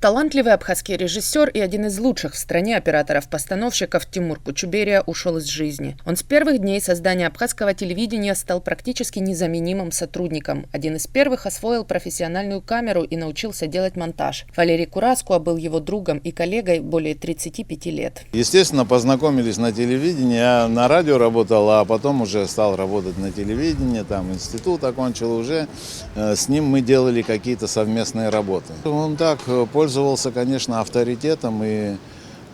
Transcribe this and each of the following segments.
Талантливый абхазский режиссер и один из лучших в стране операторов-постановщиков Тимур Кучуберия ушел из жизни. Он с первых дней создания абхазского телевидения стал практически незаменимым сотрудником. Один из первых освоил профессиональную камеру и научился делать монтаж. Валерий Кураскуа был его другом и коллегой более 35 лет. Естественно, познакомились на телевидении. Я на радио работал, а потом уже стал работать на телевидении. Там институт окончил уже. С ним мы делали какие-то совместные работы. Он так пользовался, конечно, авторитетом и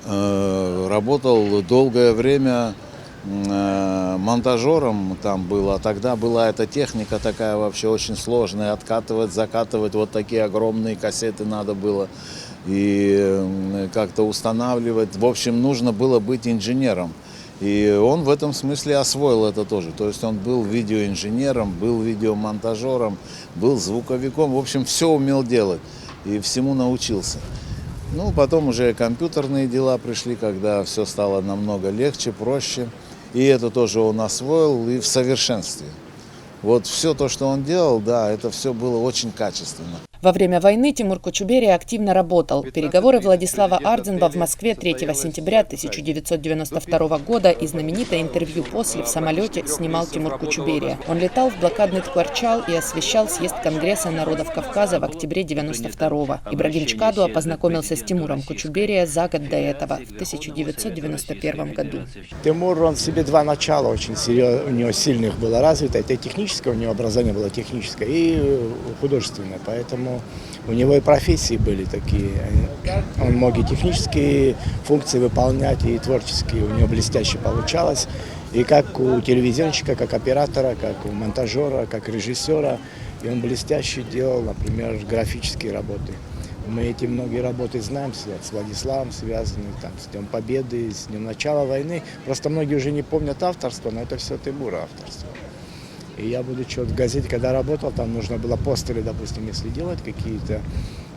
работал долгое время монтажером там был, а тогда была эта техника такая вообще очень сложная, откатывать, закатывать, вот такие огромные кассеты надо было и как-то устанавливать. В общем, нужно было быть инженером. И он в этом смысле освоил это тоже. То есть он был видеоинженером, был видеомонтажером, был звуковиком. В общем, все умел делать и всему научился. Ну, потом уже компьютерные дела пришли, когда все стало намного легче, проще. И это тоже он освоил и в совершенстве. Вот все то, что он делал, да, это все было очень качественно. Во время войны Тимур Кучуберия активно работал. Переговоры Владислава Ардзенба в Москве 3 сентября 1992 года и знаменитое интервью «После» в самолете снимал Тимур Кучуберия. Он летал в блокадный Ткварчал и освещал съезд Конгресса народов Кавказа в октябре 1992-го. Ибрагим Чкадуа познакомился с Тимуром Кучуберия за год до этого, в 1991 году. Тимур, он в себе два начала очень у него сильных было развито. Это техническое, у него образование было техническое и художественное, поэтому у него и профессии были такие. Он мог и технические функции выполнять, и творческие. У него блестяще получалось. И как у телевизионщика, как оператора, как у монтажера, как режиссера. И он блестяще делал, например, графические работы. Мы эти многие работы знаем, с Владиславом связаны, там, с Днем Победы, с Днем начала войны. Просто многие уже не помнят авторство, но это все Тимура авторство. И я, будучи в газете, когда работал, там нужно было постеры, допустим, если делать какие-то,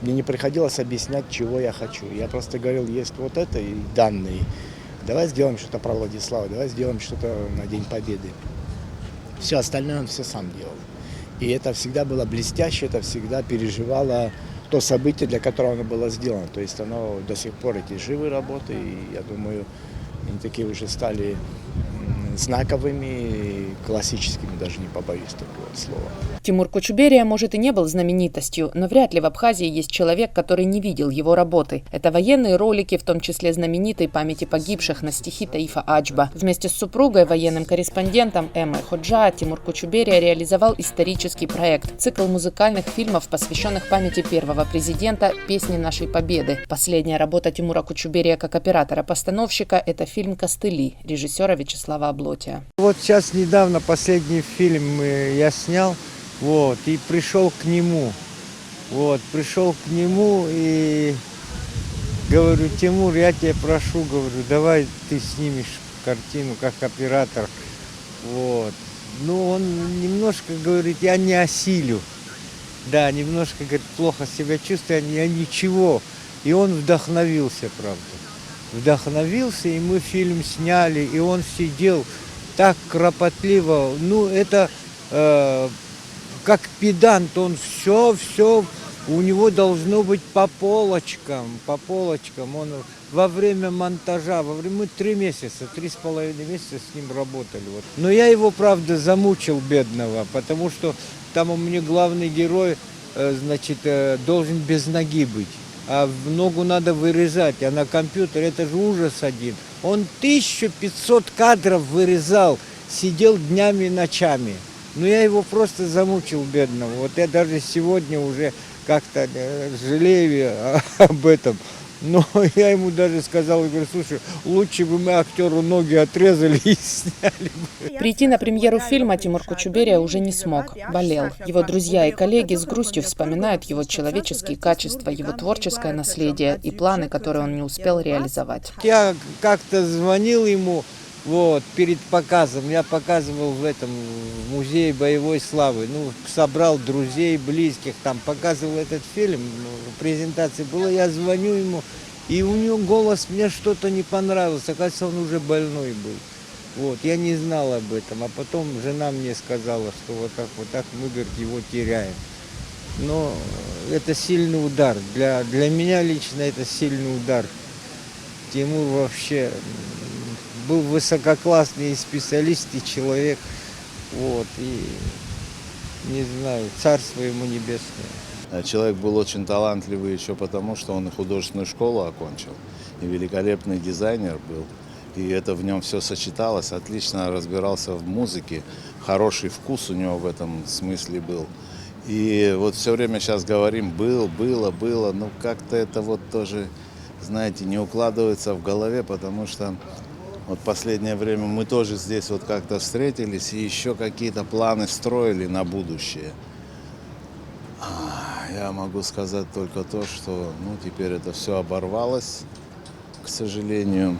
мне не приходилось объяснять, чего я хочу. Я просто говорил, есть вот это и данные. Давай сделаем что-то про Владислава, давай сделаем что-то на День Победы. Все остальное он все сам делал. И это всегда было блестяще, это всегда переживало то событие, для которого оно было сделано. То есть оно до сих пор, эти живые работы, и я думаю, они такие уже стали знаковыми, классическими, даже не побоюсь такого слова. Тимур Кучуберия, может, и не был знаменитостью, но вряд ли в Абхазии есть человек, который не видел его работы. Это военные ролики, в том числе знаменитой «Памяти погибших» на стихи Таифа Аджба. Вместе с супругой, военным корреспондентом Эммой Ходжа, Тимур Кучуберия реализовал исторический проект – цикл музыкальных фильмов, посвященных памяти первого президента «Песни нашей Победы». Последняя работа Тимура Кучуберия как оператора-постановщика – это фильм «Костыли» режиссера Вячеслава Облотия. Вот сейчас недавно последний фильм я снял, вот, и пришел к нему. Пришел к нему и говорю, Тимур, я тебя прошу, говорю, давай ты снимешь картину как оператор. Вот. Ну, он немножко говорит, я не осилю. Да, немножко, говорит, плохо себя чувствую, я ничего. И он вдохновился, правда. Вдохновился, и мы фильм сняли, и он сидел так кропотливо. Ну, это как педант, он все, у него должно быть по полочкам. Он во время монтажа, мы 3,5 месяца с ним работали. Вот. Но я его, правда, замучил, бедного, потому что там у меня главный герой, должен без ноги быть. А в ногу надо вырезать, а на компьютере это же ужас один. Он 1500 кадров вырезал, сидел днями и ночами. Но я его просто замучил, бедного. Вот я даже сегодня уже как-то жалею об этом. Но я ему даже сказал, говорю, слушай, лучше бы мы актеру ноги отрезали и сняли бы. Прийти на премьеру фильма Тимур Кучуберия уже не смог, болел. Его друзья и коллеги с грустью вспоминают его человеческие качества, его творческое наследие и планы, которые он не успел реализовать. Я как-то звонил ему, перед показом, я показывал в этом музее боевой славы, собрал друзей, близких, там показывал этот фильм, презентация была, я звоню ему, и у него голос мне что-то не понравилось, оказывается, он уже больной был. Я не знал об этом, а потом жена мне сказала, что вот так мы, говорит, его теряем. Но это сильный удар. Для меня лично это сильный удар. Тимур вообще был высококлассный специалист и человек. Вот, и не знаю, царство ему небесное. Человек был очень талантливый еще потому, что он и художественную школу окончил, и великолепный дизайнер был. И это в нем все сочеталось, отлично разбирался в музыке, хороший вкус у него в этом смысле был. И вот все время сейчас говорим, было, но как-то это вот тоже, знаете, не укладывается в голове, потому что вот последнее время мы тоже здесь вот как-то встретились и еще какие-то планы строили на будущее. Я могу сказать только то, что теперь это все оборвалось, к сожалению.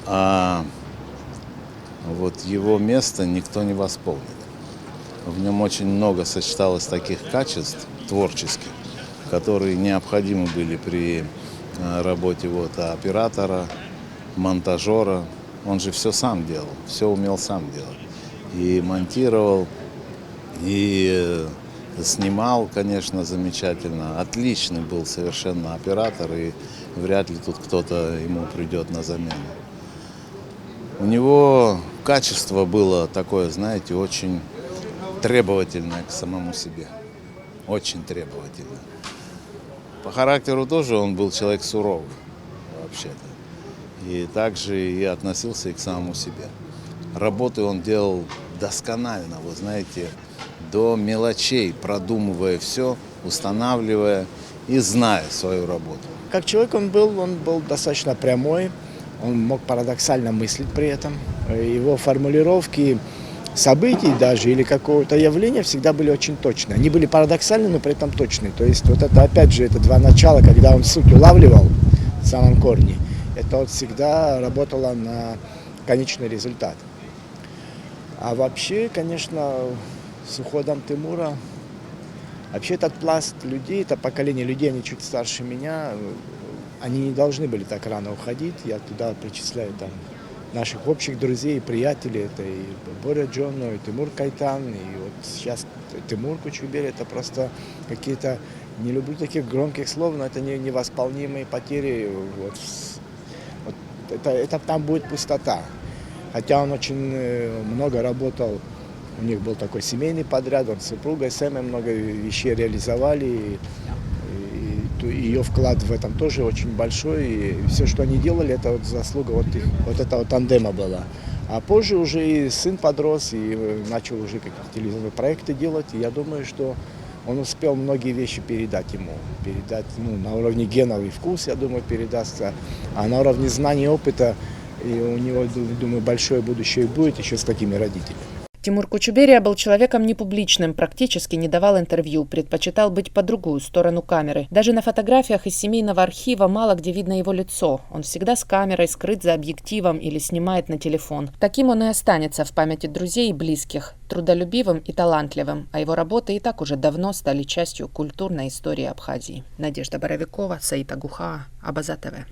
А вот его место никто не восполнит. В нем очень много сочеталось таких качеств творческих, которые необходимы были при работе оператора, монтажера. Он же все сам делал, все умел сам делать. И монтировал, и снимал, конечно, замечательно. Отличный был совершенно оператор, и вряд ли тут кто-то ему придет на замену. У него качество было такое, знаете, очень требовательное к самому себе. Очень требовательное. По характеру тоже он был человек суровый, вообще-то. И также и относился и к самому себе. Работы он делал досконально, вы знаете, до мелочей, продумывая все, устанавливая и зная свою работу. Как человек он был достаточно прямой, он мог парадоксально мыслить при этом. Его формулировки событий даже или какого-то явления всегда были очень точны. Они были парадоксальны, но при этом точны. То есть вот это опять же это два начала, когда он суть улавливал в самом корне, это вот всегда работало на конечный результат. А вообще, конечно, с уходом Тимура, вообще этот пласт людей, это поколение людей, они чуть старше меня, они не должны были так рано уходить. Я туда причисляю наших общих друзей и приятелей. Это и Боря Джону, и Тимур Кайтан, и вот сейчас Тимур Кучубери. Это просто какие-то, не люблю таких громких слов, но это невосполнимые потери. Это там будет пустота. Хотя он очень много работал, у них был такой семейный подряд, он с супругой Сэмой много вещей реализовали. Ее вклад в этом тоже очень большой, и все, что они делали, это вот заслуга вот этого тандема была. А позже уже и сын подрос, и начал уже какие-то телевизионные проекты делать, и я думаю, что он успел многие вещи передать ему, на уровне генов и вкус, я думаю, передастся, а на уровне знаний и опыта, и у него, думаю, большое будущее будет еще с такими родителями. Тимур Кучубери был человеком непубличным, практически не давал интервью, предпочитал быть по другую сторону камеры. Даже на фотографиях из семейного архива мало где видно его лицо. Он всегда с камерой, скрыт за объективом или снимает на телефон. Таким он и останется в памяти друзей и близких, трудолюбивым и талантливым, а его работы и так уже давно стали частью культурной истории Абхазии. Надежда Боровикова, Саид Агухаа, Абаза ТВ.